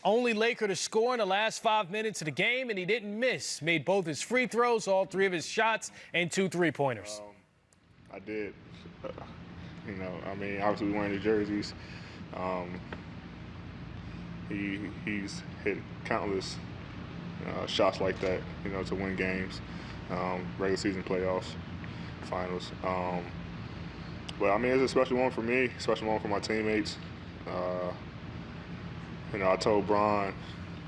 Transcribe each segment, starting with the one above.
only Laker to score in the last 5 minutes of the game, and he didn't miss. Made both his free throws, all 3 of his shots, and 2 3-pointers. I did. Obviously we wearing the jerseys. He's hit countless shots like that, to win games, regular season playoffs, finals. But it's a special one for me, special one for my teammates. I told Bron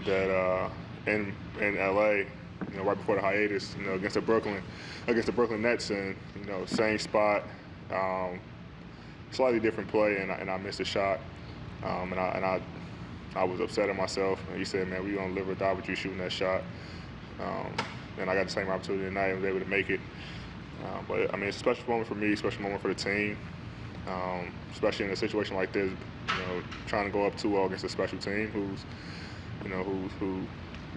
that in LA, right before the hiatus, against the Brooklyn Nets, and same spot, slightly different play, and I missed a shot, I was upset at myself. And he said, "Man, we gonna live or die with you shooting that shot." And I got the same opportunity tonight and was able to make it. But it's a special moment for me, special moment for the team, especially in a situation like this. Trying to go up 2-0 against a special team who's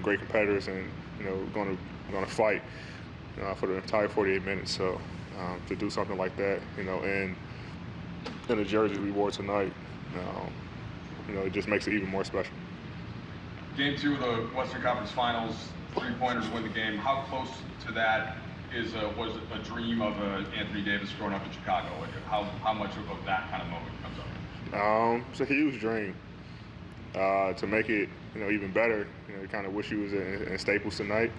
great competitors and going to fight for the entire 48 minutes. So to do something like that, in the jersey we wore tonight, it just makes it even more special. Game 2 of the Western Conference Finals, 3-pointers win the game. How close to that was a dream of Anthony Davis growing up in Chicago? How much of that kind of moment comes up? It's a huge dream. To make it, even better, you kind of wish you was in Staples tonight,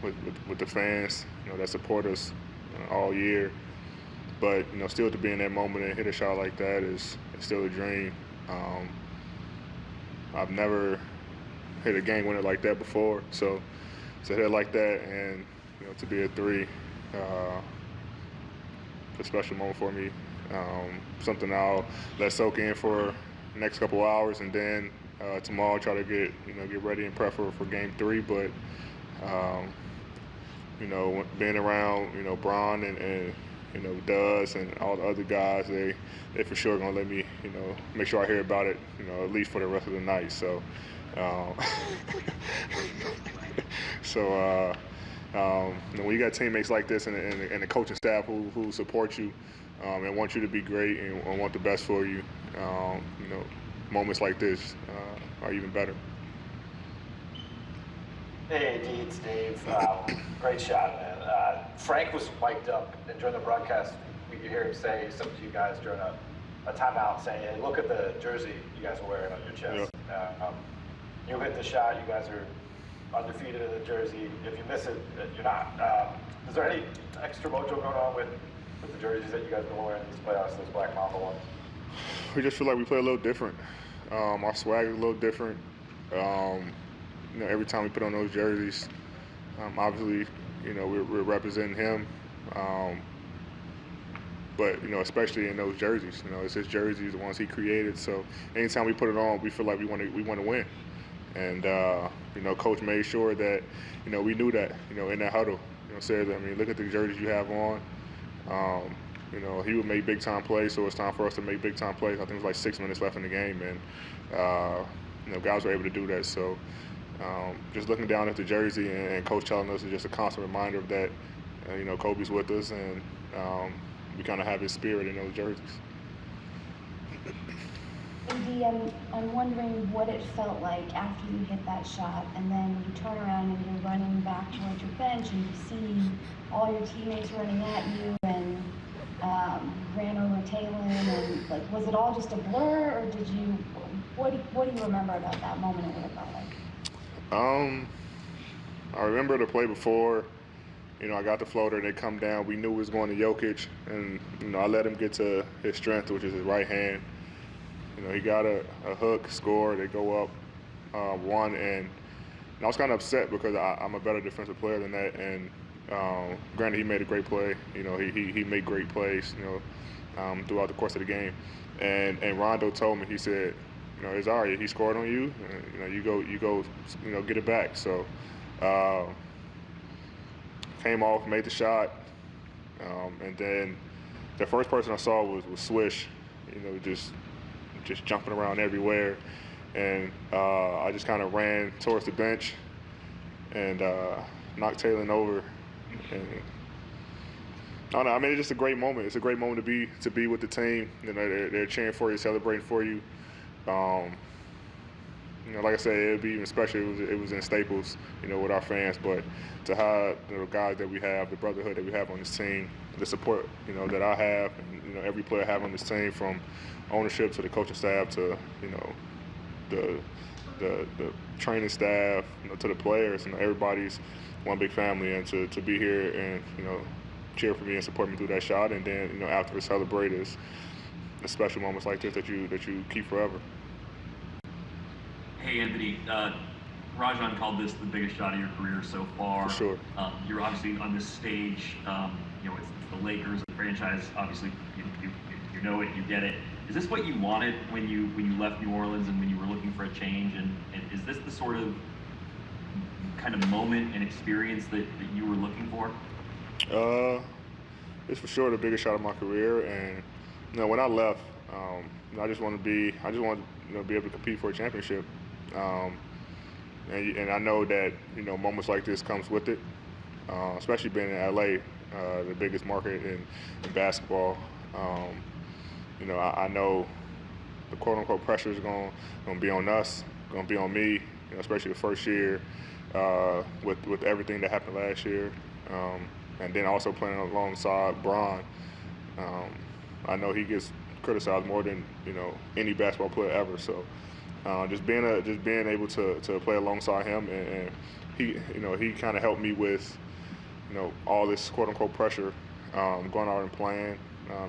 with the fans, that support us all year. But still to be in that moment and hit a shot like that is still a dream. I've never hit a game winner like that before, so to hit it like that and to be a 3, it's a special moment for me. Something I'll let soak in for the next couple hours, and then tomorrow try to get ready and prep for game 3. But being around Bron and Duz and all the other guys, they for sure gonna let me make sure I hear about it at least for the rest of the night. So when you got teammates like this and the coaching staff who support you and want you to be great and want the best for you, moments like this are even better. Hey, AD, it's Dave. Great shot, man. Frank was mic'd up, and during the broadcast, we could hear him say something to you guys during a timeout, saying, "Hey, look at the jersey you guys are wearing on your chest." Yep. You hit the shot. You guys are undefeated in the jersey. If you miss it, you're not. Is there any extra mojo going on with the jerseys that you guys have been wearing in these playoffs, those Black Mamba ones? We just feel like we play a little different. Our swag is a little different. Every time we put on those jerseys, obviously, we're representing him. But especially in those jerseys, it's his jerseys, the ones he created. So anytime we put it on, we feel like we want to win. And Coach made sure that we knew that in that huddle. Said, look at the jerseys you have on. He would make big time plays, so it's time for us to make big time plays. I think it was like 6 minutes left in the game, and guys were able to do that. So just looking down at the jersey and Coach telling us is just a constant reminder of that. Kobe's with us, and we kind of have his spirit in those jerseys. AD, I'm wondering what it felt like after you hit that shot, and then you turn around and you're running back towards your bench, and you see all your teammates running at you, and ran over Taylor, and was it all just a blur, or did you? What do you remember about that moment and what it felt like? I remember the play before. I got the floater, they come down. We knew it was going to Jokic, and I let him get to his strength, which is his right hand. He got a hook, score, they go up 1, and I was kind of upset because I'm a better defensive player than that. And granted, he made a great play. He made great plays, throughout the course of the game. And Rondo told me, he said, it's all right. He scored on you. You go, get it back. So came off, made the shot, and then the first person I saw was Swish. Just jumping around everywhere, and I just kind of ran towards the bench and knocked Taylor over. And I don't know. It's just a great moment. It's a great moment to be with the team. They're cheering for you, celebrating for you. like I said, it'd be even special. It was in Staples, with our fans. But to have the guys that we have, the brotherhood that we have on this team, the support, that I have, and every player I have on this team, from ownership to the coaching staff to the training staff, to the players, everybody's one big family, and to be here and cheer for me and support me through that shot, and then after celebrate is the special moments like this that you keep forever. Hey Anthony, Rajon called this the biggest shot of your career so far. For sure. You're obviously on this stage. It's the Lakers, the franchise. Obviously, you know it, you get it. Is this what you wanted when you left New Orleans and when you were looking for a change? And is this the sort of kind of moment and experience that you were looking for? It's for sure the biggest shot of my career. And when I left, I just wanted to be able to compete for a championship. And I know that moments like this comes with it, especially being in LA, the biggest market in basketball. I know the quote-unquote pressure is going to be on us, going to be on me, especially the first year with everything that happened last year, and then also playing alongside Bron. I know he gets criticized more than any basketball player ever. So just being able to play alongside him, and he kind of helped me with all this quote-unquote pressure, going out and playing.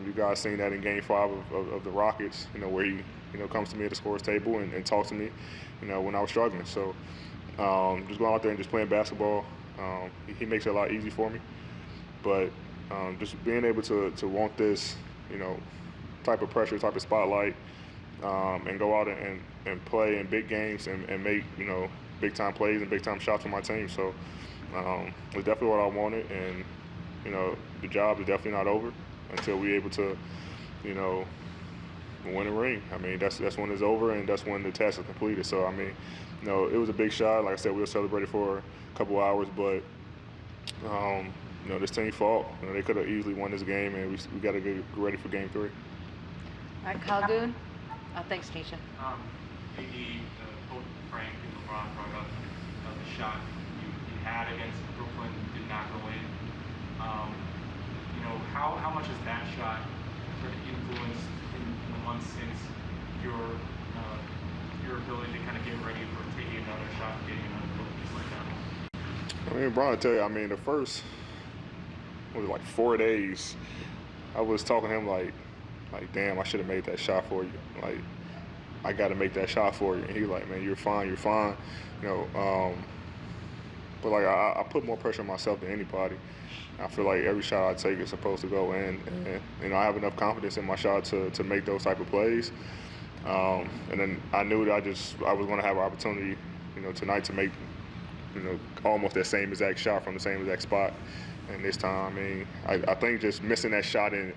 You guys seen that in Game 5 of the Rockets, where he comes to me at the scorer's table and talks to me, when I was struggling. So just going out there and just playing basketball, he makes it a lot easier for me. But just being able to want this, type of pressure, type of spotlight, and go out and play in big games and make big time plays and big time shots for my team. So it's definitely what I wanted, and the job is definitely not over until we're able to win a ring. I mean, that's when it's over, and that's when the task is completed. So I mean, it was a big shot. Like I said, we were celebrating for a couple hours, but this team fought. They could have easily won this game, and we got to get ready for Game 3. All right, Kyle Goon. Thanks, Nisha. AD, both Frank and LeBron brought up the shot you had against Brooklyn did not go in. How much has that shot sort of influenced in the months since your ability to kind of get ready for taking another shot and getting another goal just like that? I mean, Brian, I tell you, I mean, the first, 4 days, I was talking to him like, damn, I should have made that shot for you. Like, I got to make that shot for you. And he's like, man, you're fine. But like, I put more pressure on myself than anybody. I feel like every shot I take is supposed to go in, and I have enough confidence in my shot to make those type of plays. And then I knew that I was going to have an opportunity, tonight to make, almost that same exact shot from the same exact spot. And this time, I mean, I think just missing that shot and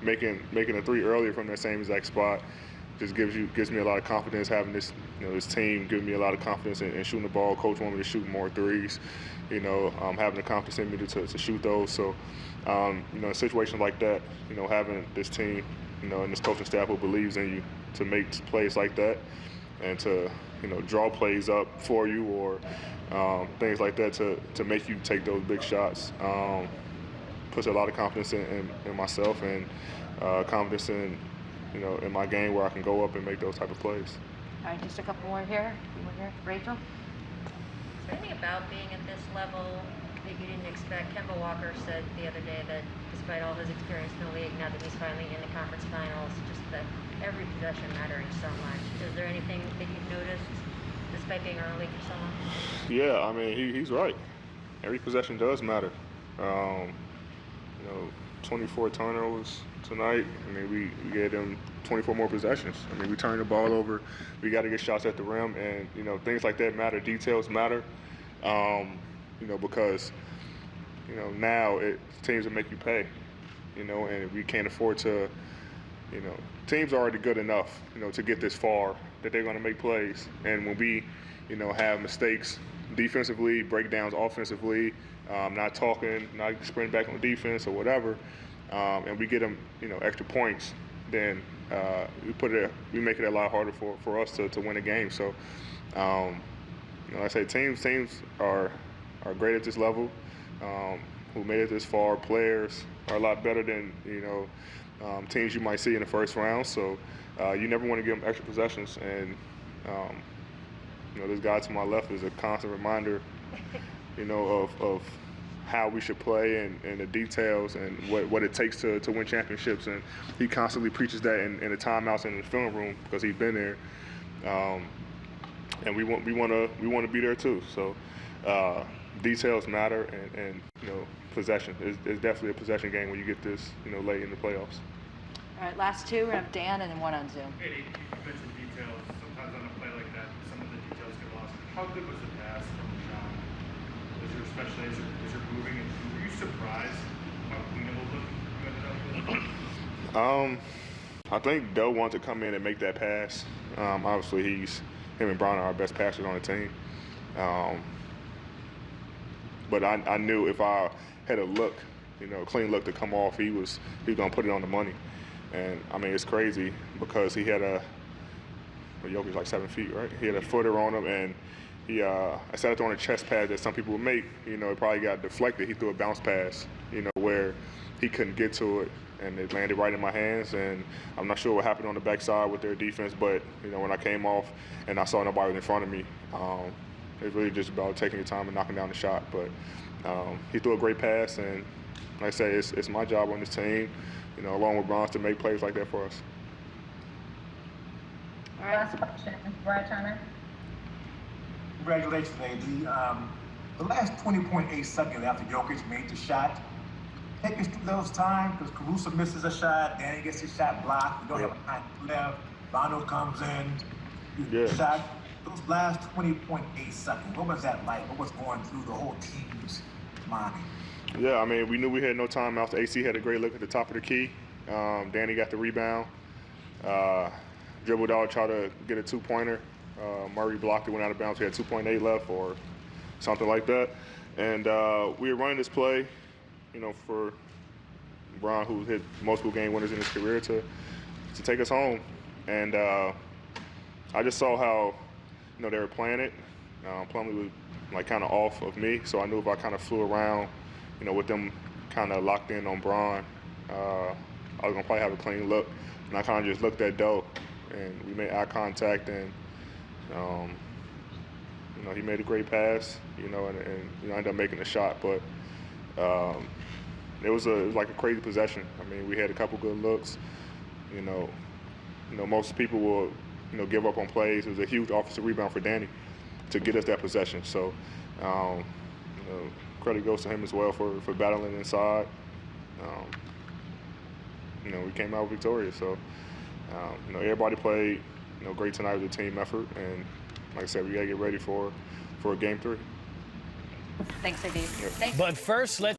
making a three earlier from that same exact spot just gives me a lot of confidence. Having this this team gives me a lot of confidence in shooting the ball. Coach wanted me to shoot more threes. Having the confidence in me to shoot those. So in situations like that, having this team, and this coaching staff who believes in you to make plays like that and to draw plays up for you or things like that to make you take those big shots. Puts a lot of confidence in myself and confidence in in my game where I can go up and make those type of plays. All right, just a couple more here. Rachel? Is there anything about being at this level that you didn't expect? Kemba Walker said the other day that despite all his experience in the league, now that he's finally in the conference finals, just that every possession mattering so much. Is there anything that you've noticed despite being around the league for so long? Yeah, I mean, he's right. Every possession does matter. 24 turnovers tonight. I mean, we gave them 24 more possessions. I mean, we turned the ball over. We got to get shots at the rim, and things like that matter. Details matter. Because now teams will make you pay. And we can't afford to. Teams are already good enough. To get this far that they're going to make plays. And when we, have mistakes defensively, breakdowns offensively, not talking, not sprinting back on defense or whatever, and we get them, extra points, then we make it a lot harder for us to win a game. So, like I say, teams are great at this level. Who made it this far, players are a lot better than teams you might see in the first round. So you never want to give them extra possessions. And this guy to my left is a constant reminder, of how we should play and the details and what it takes to win championships. And he constantly preaches that in the timeouts and in the film room because he's been there. And we want to be there too. So details matter, and possession is definitely a possession game when you get this late in the playoffs. All right, last two. We're going to have Dan and then one on Zoom. Hey, you mentioned details. Sometimes on a play like that, some of the details get lost. How good was the pass from John? Especially as you're moving, and were you surprised how cleanable you ended up with? I think Doe wanted to come in and make that pass. Obviously, him and Brown are our best passers on the team. But I knew if I had a look, clean look to come off, he was going to put it on the money. And I mean, it's crazy because he had Jokic's like 7 feet, right? He had a footer on him, and instead of throwing a chest pass that some people would make, it probably got deflected. He threw a bounce pass, where he couldn't get to it, and it landed right in my hands. And I'm not sure what happened on the backside with their defense, but when I came off and I saw nobody was in front of me, it's really just about taking your time and knocking down the shot. But he threw a great pass, and like I say, it's my job on this team, along with Bronze, to make plays like that for us. All right. Last question, Brad Turner. Congratulations, AD. The last 20.8 seconds after Jokic made the shot, take us through those times, because Caruso misses a shot, Danny gets his shot blocked, you don't have time left, Rondo comes in, shot. Those last 20.8 seconds, what was that like? What was going through the whole team's mind? Yeah, I mean, we knew we had no timeouts. The AC had a great look at the top of the key. Danny got the rebound, dribbled out, tried to get a two-pointer. Murray blocked it, went out of bounds. We had 2.8 left or something like that. And we were running this play, for Bron, who hit multiple game winners in his career, to take us home. And I just saw how, they were playing it. Plumlee was kind of off of me, so I knew if I kind of flew around, with them kind of locked in on Bron, I was gonna probably have a clean look. And I kind of just looked at Doe, and we made eye contact, and he made a great pass, and ended up making the shot. But it was like a crazy possession. I mean, we had a couple good looks. Most people will give up on plays. It was a huge offensive rebound for Danny to get us that possession. So, credit goes to him as well for battling inside. We came out victorious. So, everybody played, great tonight with a team effort. And like I said, we got to get ready for Game 3. Thanks, AD. But first, let's